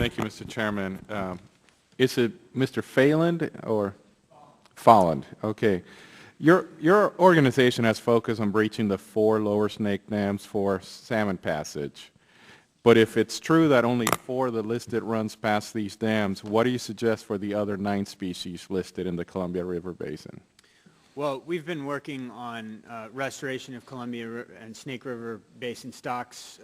Thank you, Mr. Chairman. Is it Mr. Phelan or Folland? Okay. Your organization has focused on breaching the 4 lower snake dams for salmon passage. But if it's true that only 4 of the listed runs past these dams, what do you suggest for the other 9 species listed in the Columbia River Basin? Well, we've been working on restoration of Columbia and Snake River Basin stocks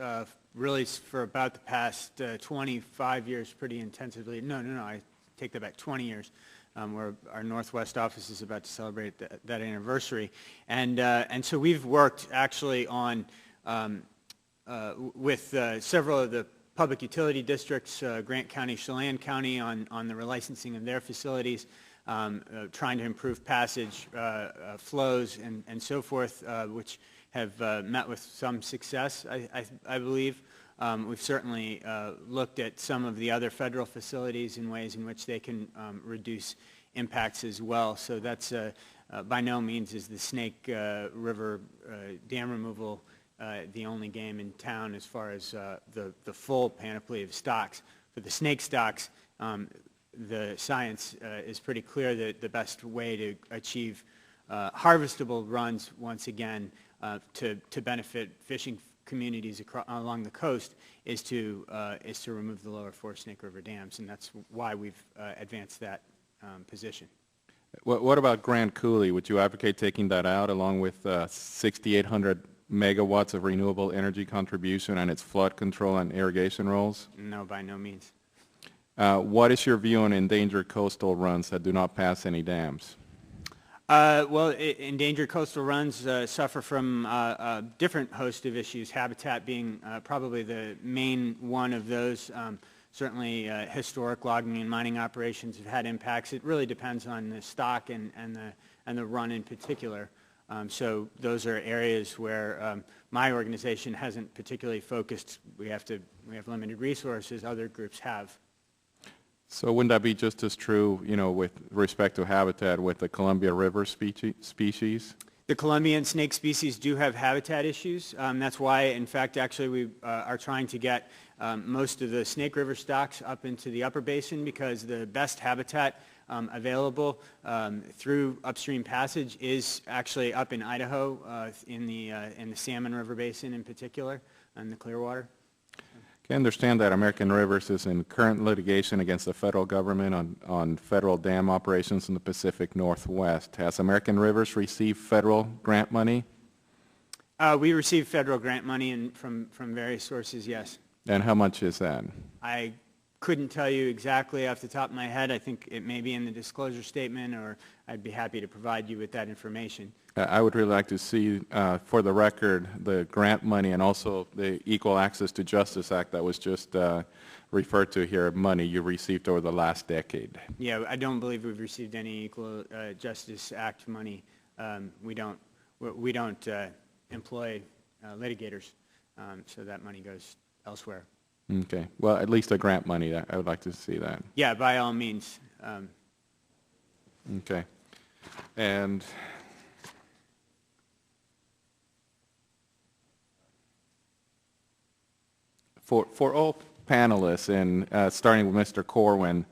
really for about the past 25 years pretty intensively. No, I take that back, 20 years. Where our Northwest office is about to celebrate that anniversary. And so we've worked actually on, with several of the public utility districts, Grant County, Chelan County, on the relicensing of their facilities, trying to improve passage flows and so forth, which have met with some success, I believe. We've certainly looked at some of the other federal facilities in ways in which they can reduce impacts as well. So that's by no means is the Snake River dam removal the only game in town as far as the full panoply of stocks. For the snake stocks, the science is pretty clear that the best way to achieve harvestable runs, once again, to benefit fishing communities along the coast is to remove the lower 4 Snake River dams, and that's why we've advanced that position. What about Grand Coulee? Would you advocate taking that out along with 6,800 megawatts of renewable energy contribution and its flood control and irrigation roles? No, by no means. What is your view on endangered coastal runs that do not pass any dams? Well, endangered coastal runs suffer from a different host of issues, habitat being probably the main one of those. Certainly historic logging and mining operations have had impacts. It really depends on the stock and the run in particular. So those are areas where my organization hasn't particularly focused. We have limited resources, other groups have. So wouldn't that be just as true, with respect to habitat with the Columbia River species? The Columbian snake species do have habitat issues. That's why, in fact, actually we are trying to get most of the Snake River stocks up into the upper basin because the best habitat available through upstream passage is actually up in Idaho in the Salmon River Basin in particular, and the Clearwater. I understand that American Rivers is in current litigation against the federal government on federal dam operations in the Pacific Northwest. Has American Rivers received federal grant money? We receive federal grant money from various sources, yes. And how much is that? I couldn't tell you exactly off the top of my head. I think it may be in the disclosure statement, or I'd be happy to provide you with that information. I would really like to see, for the record, the grant money and also the Equal Access to Justice Act that was just referred to here, money you received over the last decade. Yeah, I don't believe we've received any Equal Justice Act money. We don't employ litigators, so that money goes elsewhere. Okay. Well, at least the grant money, I would like to see that. Yeah, by all means. Okay. And for all panelists, and starting with Mr. Corwin,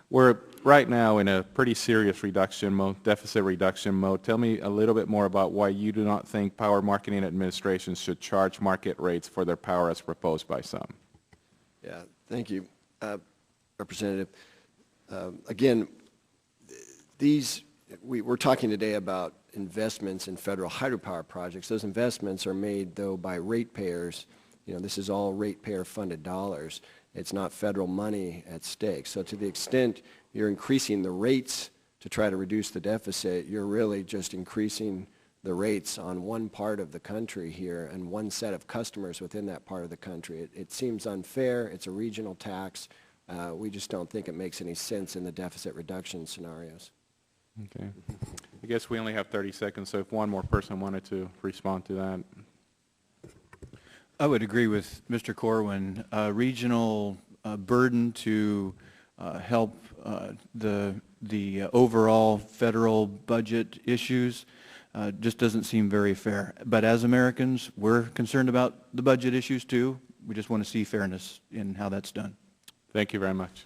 we're right now in a pretty serious reduction mode, deficit reduction mode. Tell me a little bit more about why you do not think power marketing administrations should charge market rates for their power as proposed by some. Yeah, thank you, Representative. Again, we're talking today about investments in federal hydropower projects. Those investments are made, though, by ratepayers. This is all ratepayer-funded dollars. It's not federal money at stake. So to the extent you're increasing the rates to try to reduce the deficit, you're really just increasing the rates on one part of the country here and one set of customers within that part of the country. It seems unfair. It's a regional tax. We just don't think it makes any sense in the deficit reduction scenarios. Okay. I guess we only have 30 seconds, so if one more person wanted to respond to that. I would agree with Mr. Corwin. Regional burden to help the overall federal budget issues just doesn't seem very fair. But as Americans, we're concerned about the budget issues too. We just want to see fairness in how that's done. Thank you very much.